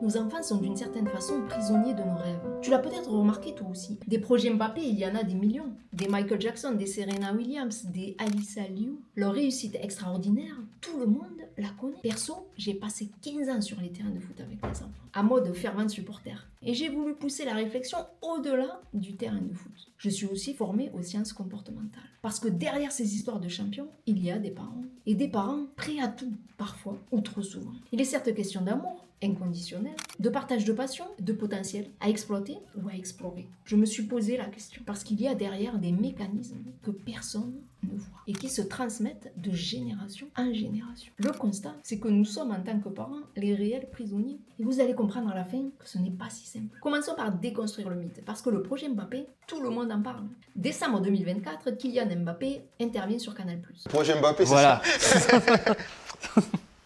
Nos enfants sont d'une certaine façon prisonniers de nos rêves. Tu l'as peut-être remarqué toi aussi. Des projets Mbappé, il y en a des millions. Des Michael Jackson, des Serena Williams, des Alyssa Liu. Leur réussite extraordinaire, tout le monde la connaît. Perso, j'ai passé 15 ans sur les terrains de foot avec mes enfants, à mode fervent supporter. Et j'ai voulu pousser la réflexion au-delà du terrain de foot. Je suis aussi formée aux sciences comportementales. Parce que derrière ces histoires de champions, il y a des parents. Et des parents prêts à tout, parfois, ou trop souvent. Il est certes question d'amour, inconditionnel, de partage de passion, de potentiel à exploiter ou à explorer. Je me suis posé la question parce qu'il y a derrière des mécanismes que personne ne voit et qui se transmettent de génération en génération. Le constat, c'est que nous sommes en tant que parents les réels prisonniers. Et vous allez comprendre à la fin que ce n'est pas si simple. Commençons par déconstruire le mythe parce que le projet Mbappé, tout le monde en parle. Décembre 2024, Kylian Mbappé intervient sur Canal+. Projet Mbappé, c'est Voilà. ça.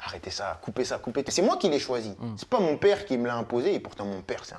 Arrêtez ça, coupez ça, coupez. C'est moi qui l'ai choisi. C'est pas mon père qui me l'a imposé. Et pourtant, mon père, c'est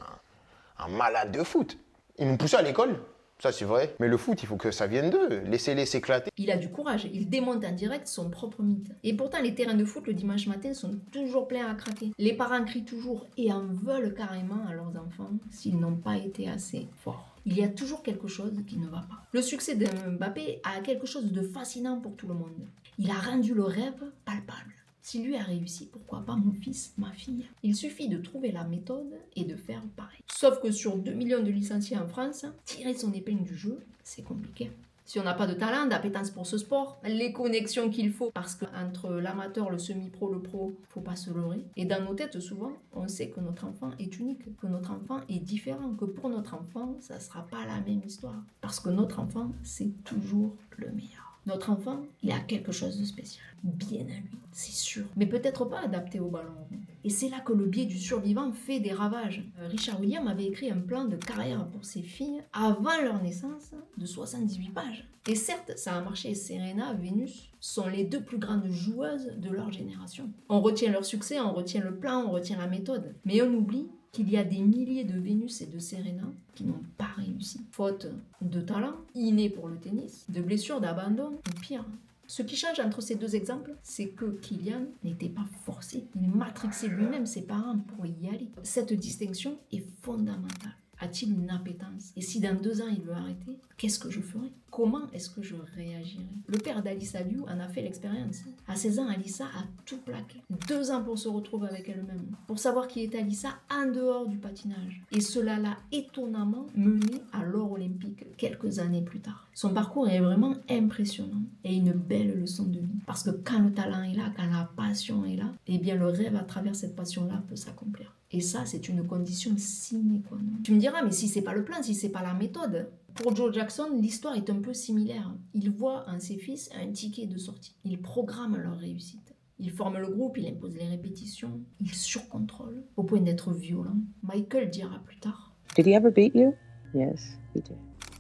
un malade de foot. Ils m'ont poussé à l'école. Ça, c'est vrai. Mais le foot, il faut que ça vienne d'eux. Laissez-les s'éclater. Il a du courage, il démonte en direct son propre mythe. Et pourtant, les terrains de foot le dimanche matin sont toujours pleins à craquer. Les parents crient toujours et en veulent carrément à leurs enfants s'ils n'ont pas été assez forts. Il y a toujours quelque chose qui ne va pas. Le succès de Mbappé a quelque chose de fascinant pour tout le monde. Il a rendu le rêve palpable. S'il lui a réussi, pourquoi pas mon fils, ma fille? Il suffit de trouver la méthode et de faire pareil. Sauf que sur 2 millions de licenciés en France, tirer son épingle du jeu, c'est compliqué. Si on n'a pas de talent, d'appétence pour ce sport, les connexions qu'il faut, parce qu'entre l'amateur, le semi-pro, le pro, faut pas se leurrer. Et dans nos têtes, souvent, on sait que notre enfant est unique, que notre enfant est différent, que pour notre enfant, ça sera pas la même histoire. Parce que notre enfant, c'est toujours le meilleur. Notre enfant, il a quelque chose de spécial, bien à lui, c'est sûr, mais peut-être pas adapté au ballon rond. Et c'est là que le biais du survivant fait des ravages. Richard Williams avait écrit un plan de carrière pour ses filles avant leur naissance de 78 pages. Et certes, ça a marché. Serena, Vénus sont les 2 plus grandes joueuses de leur génération. On retient leur succès, on retient le plan, on retient la méthode, mais on oublie qu'il y a des milliers de Vénus et de Serena qui n'ont pas réussi. Faute de talent, inné pour le tennis, de blessures, d'abandon, ou pire. Ce qui change entre ces 2 exemples, c'est que Kylian n'était pas forcé. Il matrixait lui-même ses parents pour y aller. Cette distinction est fondamentale. A-t-il une appétence? Et si dans 2 ans il veut arrêter, qu'est-ce que je ferai? Comment est-ce que je réagirai? Le père d'Alyssa Liu en a fait l'expérience. À 16 ans, Alyssa a tout plaqué. 2 ans pour se retrouver avec elle-même, pour savoir qui est Alyssa en dehors du patinage. Et cela l'a étonnamment menée à l'or olympique quelques années plus tard. Son parcours est vraiment impressionnant et une belle leçon de vie. Parce que quand le talent est là, quand la passion est là, eh bien le rêve à travers cette passion-là peut s'accomplir. Et ça, c'est une condition sine qua non. Tu me diras, mais si c'est pas le plan, si c'est pas la méthode. Pour Joe Jackson, l'histoire est un peu similaire. Il voit en ses fils un ticket de sortie. Il programme leur réussite. Il forme le groupe, il impose les répétitions, il surcontrôle, au point d'être violent. Michael dira plus tard. Did he ever beat you? Yes, he did.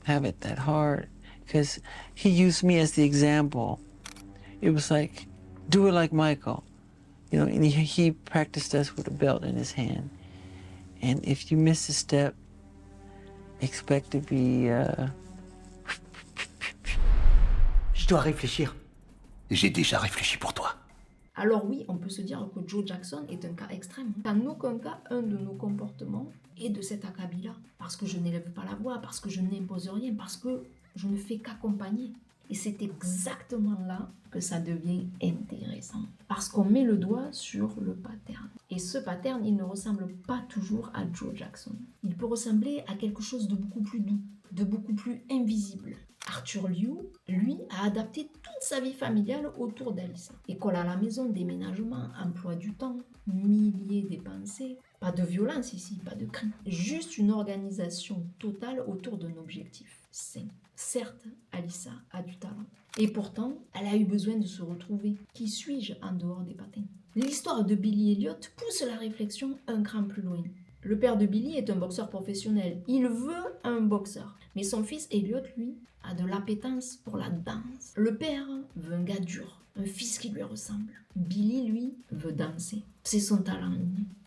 Have it that hard because he used me as the example. It was like, do it like Michael. You know, and he practiced us with a belt in his hand. And if you miss a step, expect to be, Je dois réfléchir. J'ai déjà réfléchi pour toi. Alors oui, on peut se dire que Joe Jackson est un cas extrême. En aucun cas, un de nos comportements est de cet acabit-là. Parce que je n'élève pas la voix, parce que je n'impose rien, parce que je ne fais qu'accompagner. Et c'est exactement là que ça devient intéressant. Parce qu'on met le doigt sur le pattern. Et ce pattern, il ne ressemble pas toujours à Joe Jackson. Il peut ressembler à quelque chose de beaucoup plus doux, de beaucoup plus invisible. Arthur Liu, lui, a adapté toute sa vie familiale autour d'Alyssa. École à la maison, déménagement, emploi du temps, milliers dépensés. Pas de violence ici, pas de cri. Juste une organisation totale autour d'un objectif sain. Certes, Alyssa a du talent. Et pourtant, elle a eu besoin de se retrouver. Qui suis-je en dehors des patins? L'histoire de Billy Elliot pousse la réflexion un cran plus loin. Le père de Billy est un boxeur professionnel. Il veut un boxeur. Mais son fils Elliot, lui, a de l'appétence pour la danse. Le père veut un gars dur, un fils qui lui ressemble. Billy, lui, veut danser. C'est son talent.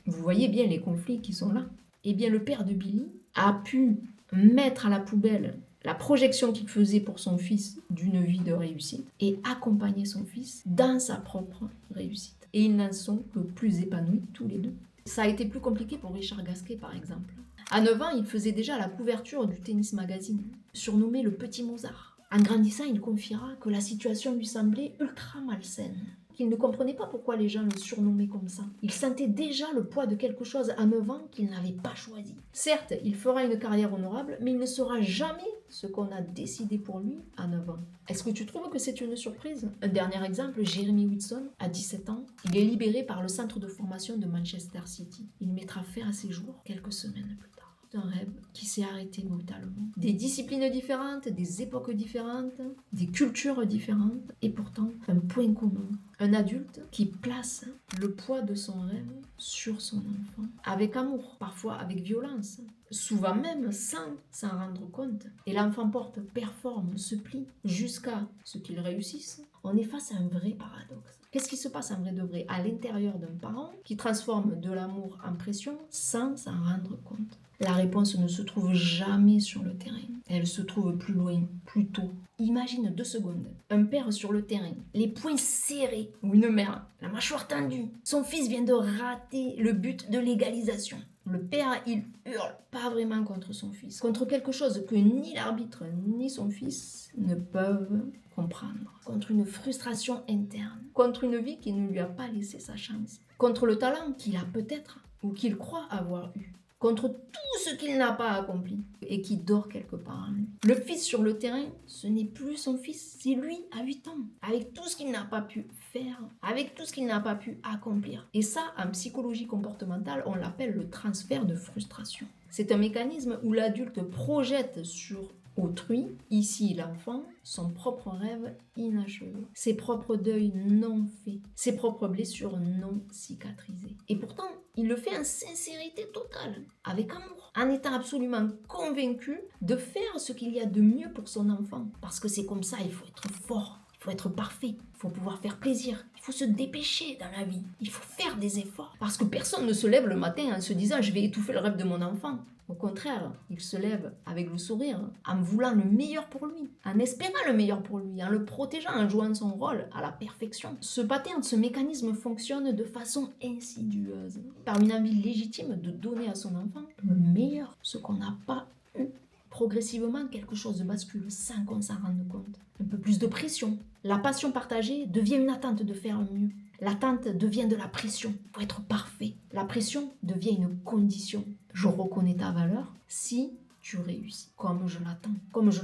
Vous voyez bien les conflits qui sont là. Eh bien, le père de Billy a pu mettre à la poubelle la projection qu'il faisait pour son fils d'une vie de réussite et accompagner son fils dans sa propre réussite. Et ils n'en sont que plus épanouis tous les 2. Ça a été plus compliqué pour Richard Gasquet, par exemple. À 9 ans, il faisait déjà la couverture du Tennis Magazine, surnommé le Petit Mozart. En grandissant, il confiera que la situation lui semblait ultra malsaine, qu'il ne comprenait pas pourquoi les gens le surnommaient comme ça. Il sentait déjà le poids de quelque chose à 9 ans qu'il n'avait pas choisi. Certes, il fera une carrière honorable, mais il ne sera jamais ce qu'on a décidé pour lui à 9 ans. Est-ce que tu trouves que c'est une surprise? Un dernier exemple, Jeremy Whitson, à 17 ans, il est libéré par le centre de formation de Manchester City. Il mettra fin à ses jours quelques semaines plus tard. Un rêve qui s'est arrêté brutalement. Des disciplines différentes, des époques différentes, des cultures différentes, et pourtant un point commun. Un adulte qui place le poids de son rêve sur son enfant, avec amour, parfois avec violence, souvent même sans s'en rendre compte. Et l'enfant performe, se plie, jusqu'à ce qu'il réussisse. On est face à un vrai paradoxe. Qu'est-ce qui se passe en vrai de vrai à l'intérieur d'un parent qui transforme de l'amour en pression sans s'en rendre compte? La réponse ne se trouve jamais sur le terrain. Elle se trouve plus loin, plus tôt. Imagine 2 secondes. Un père sur le terrain, les poings serrés, ou une mère, la mâchoire tendue. Son fils vient de rater le but de l'égalisation. Le père, il hurle, pas vraiment contre son fils, contre quelque chose que ni l'arbitre ni son fils ne peuvent comprendre, contre une frustration interne, contre une vie qui ne lui a pas laissé sa chance, contre le talent qu'il a peut-être ou qu'il croit avoir eu, contre tout ce qu'il n'a pas accompli et qui dort quelque part en lui. Le fils sur le terrain, ce n'est plus son fils, c'est lui à 8 ans, avec tout ce qu'il n'a pas pu faire, avec tout ce qu'il n'a pas pu accomplir. Et ça, en psychologie comportementale, on l'appelle le transfert de frustration. C'est un mécanisme où l'adulte projette sur autrui, ici l'enfant, son propre rêve inachevé, ses propres deuils non faits, ses propres blessures non cicatrisées. Et pourtant, il le fait en sincérité totale, avec amour, en étant absolument convaincu de faire ce qu'il y a de mieux pour son enfant. Parce que c'est comme ça, il faut être fort. Il faut être parfait, il faut pouvoir faire plaisir, il faut se dépêcher dans la vie, il faut faire des efforts. Parce que personne ne se lève le matin en se disant « je vais étouffer le rêve de mon enfant ». Au contraire, il se lève avec le sourire, en voulant le meilleur pour lui, en espérant le meilleur pour lui, en le protégeant, en jouant son rôle à la perfection. Ce pattern, ce mécanisme fonctionne de façon insidieuse, par une envie légitime de donner à son enfant le meilleur, ce qu'on n'a pas eu. Progressivement, quelque chose bascule sans qu'on s'en rende compte. Un peu plus de pression. La passion partagée devient une attente de faire mieux. L'attente devient de la pression pour être parfait. La pression devient une condition. Je reconnais ta valeur si tu réussis, comme je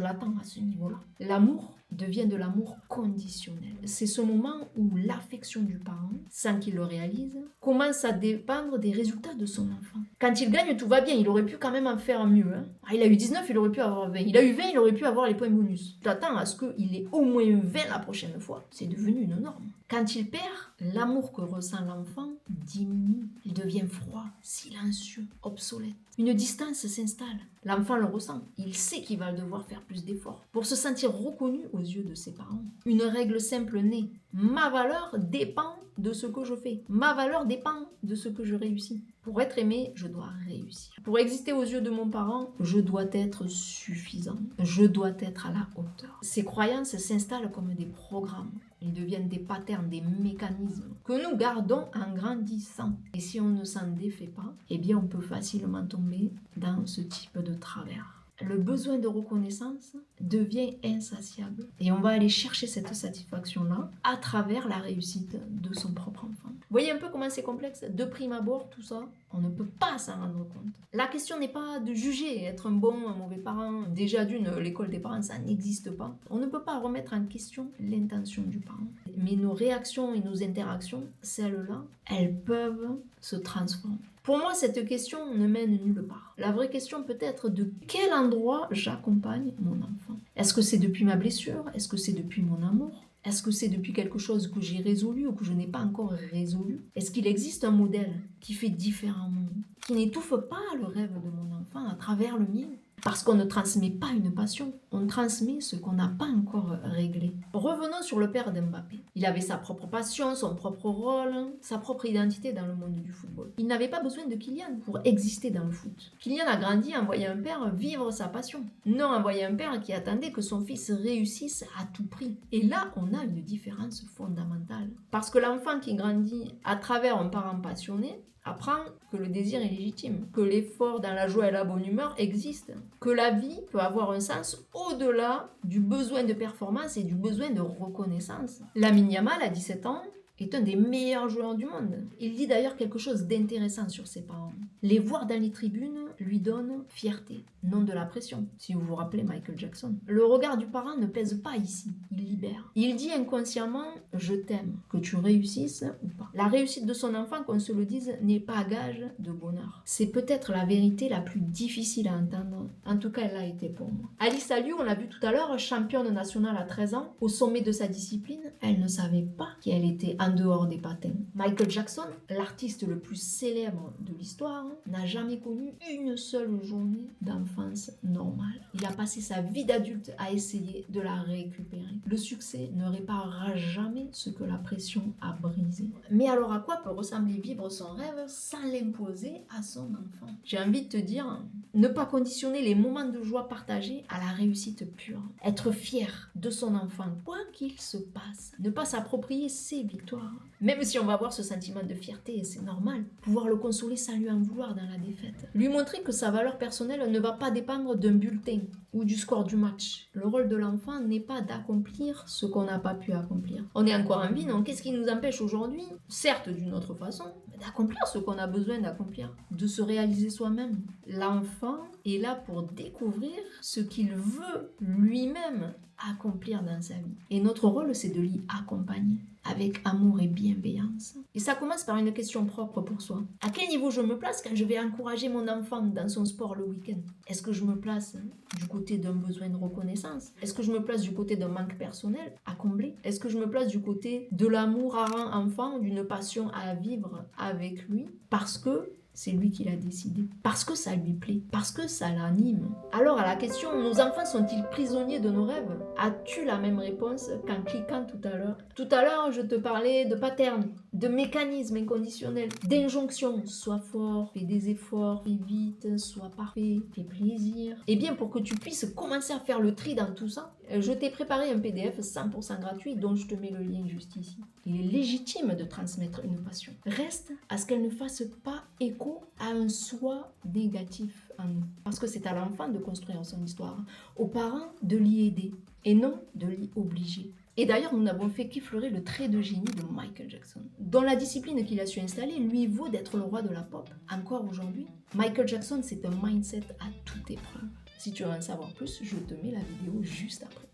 l'attends à ce niveau-là. L'amour devient de l'amour conditionnel. C'est ce moment où l'affection du parent, sans qu'il le réalise, commence à dépendre des résultats de son enfant. Quand il gagne, tout va bien, il aurait pu quand même en faire mieux. Il a eu 19, il aurait pu avoir 20. Il a eu 20, il aurait pu avoir les points bonus. T'attends à ce qu'il ait au moins 20 la prochaine fois. C'est devenu une norme. Quand il perd, l'amour que ressent l'enfant diminue. Il devient froid, silencieux, obsolète. Une distance s'installe. L'enfant le ressent. Il sait qu'il va devoir faire plus d'efforts pour se sentir reconnu aux yeux de ses parents. Une règle simple naît. Ma valeur dépend de ce que je fais. Ma valeur dépend de ce que je réussis. Pour être aimé, je dois réussir. Pour exister aux yeux de mon parent, je dois être suffisant. Je dois être à la hauteur. Ces croyances s'installent comme des programmes. Ils deviennent des patterns, des mécanismes que nous gardons en grandissant. Et si on ne s'en défait pas, eh bien on peut facilement tomber dans ce type de travers. Le besoin de reconnaissance devient insatiable. Et on va aller chercher cette satisfaction-là à travers la réussite de son propre enfant. Vous voyez un peu comment c'est complexe? De prime abord, tout ça, on ne peut pas s'en rendre compte. La question n'est pas de juger, être un bon, un mauvais parent. Déjà d'une, l'école des parents, ça n'existe pas. On ne peut pas remettre en question l'intention du parent. Mais nos réactions et nos interactions, celles-là, elles peuvent se transformer. Pour moi, cette question ne mène nulle part. La vraie question peut être de quel endroit j'accompagne mon enfant. Est-ce que c'est depuis ma blessure? Est-ce que c'est depuis mon amour? Est-ce que c'est depuis quelque chose que j'ai résolu ou que je n'ai pas encore résolu? Est-ce qu'il existe un modèle qui fait différemment, qui n'étouffe pas le rêve de mon enfant à travers le mien? Parce qu'on ne transmet pas une passion, on transmet ce qu'on n'a pas encore réglé. Revenons sur le père d'Mbappé. Il avait sa propre passion, son propre rôle, sa propre identité dans le monde du football. Il n'avait pas besoin de Kylian pour exister dans le foot. Kylian a grandi en voyant un père vivre sa passion. Non en voyant un père qui attendait que son fils réussisse à tout prix. Et là, on a une différence fondamentale. Parce que l'enfant qui grandit à travers un parent passionné Apprends que le désir est légitime, que l'effort dans la joie et la bonne humeur existe, que la vie peut avoir un sens au-delà du besoin de performance et du besoin de reconnaissance. Lamine Yamal, à 17 ans, est un des meilleurs joueurs du monde. Il dit d'ailleurs quelque chose d'intéressant sur ses parents. Les voir dans les tribunes lui donne fierté, non de la pression. Si vous vous rappelez Michael Jackson. Le regard du parent ne pèse pas ici, il libère. Il dit inconsciemment « je t'aime », que tu réussisses ou pas. La réussite de son enfant, qu'on se le dise, n'est pas gage de bonheur. C'est peut-être la vérité la plus difficile à entendre. En tout cas, elle l'a été pour moi. Alice Aliou, on l'a vu tout à l'heure, championne nationale à 13 ans, au sommet de sa discipline, elle ne savait pas qu'elle était en dehors des patins. Michael Jackson, l'artiste le plus célèbre de l'histoire, n'a jamais connu une seule journée d'enfance normale. Il a passé sa vie d'adulte à essayer de la récupérer. Le succès ne réparera jamais ce que la pression a brisé. Mais alors à quoi peut ressembler vivre son rêve sans l'imposer à son enfant? J'ai envie de te dire, ne pas conditionner les moments de joie partagés à la réussite pure. Être fier de son enfant, quoi qu'il se passe. Ne pas s'approprier ses victoires. Même si on va avoir ce sentiment de fierté, et c'est normal, pouvoir le consoler sans lui en vouloir dans la défaite. Lui montrer que sa valeur personnelle ne va pas dépendre d'un bulletin ou du score du match. Le rôle de l'enfant n'est pas d'accomplir ce qu'on n'a pas pu accomplir. On est encore en vie, non? Qu'est-ce qui nous empêche aujourd'hui, certes d'une autre façon, d'accomplir ce qu'on a besoin d'accomplir, de se réaliser soi-même? L'enfant est là pour découvrir ce qu'il veut lui-même accomplir dans sa vie. Et notre rôle, c'est de l'y accompagner avec amour et bienveillance. Et ça commence par une question propre pour soi. À quel niveau je me place quand je vais encourager mon enfant dans son sport le week-end? Est-ce que je me place du côté d'un besoin de reconnaissance? Est-ce que je me place du côté d'un manque personnel à combler? Est-ce que je me place du côté de l'amour à un enfant, d'une passion à vivre avec lui? Parce que c'est lui qui l'a décidé. Parce que ça lui plaît. Parce que ça l'anime. Alors à la question, nos enfants sont-ils prisonniers de nos rêves? As-tu la même réponse qu'en cliquant tout à l'heure? Tout à l'heure, je te parlais de patterns, de mécanismes inconditionnels, d'injonctions. Sois fort, fais des efforts, fais vite, sois parfait, fais plaisir. Et bien pour que tu puisses commencer à faire le tri dans tout ça, je t'ai préparé un PDF 100% gratuit dont je te mets le lien juste ici. Il est légitime de transmettre une passion. Reste à ce qu'elle ne fasse pas écho à un soi négatif en nous. Parce que c'est à l'enfant de construire son histoire, aux parents de l'y aider et non de l'y obliger. Et d'ailleurs, nous n'avons fait qu'effleurer le trait de génie de Michael Jackson, dont la discipline qu'il a su installer lui vaut d'être le roi de la pop. Encore aujourd'hui, Michael Jackson, c'est un mindset à toute épreuve. Si tu veux en savoir plus, je te mets la vidéo juste après.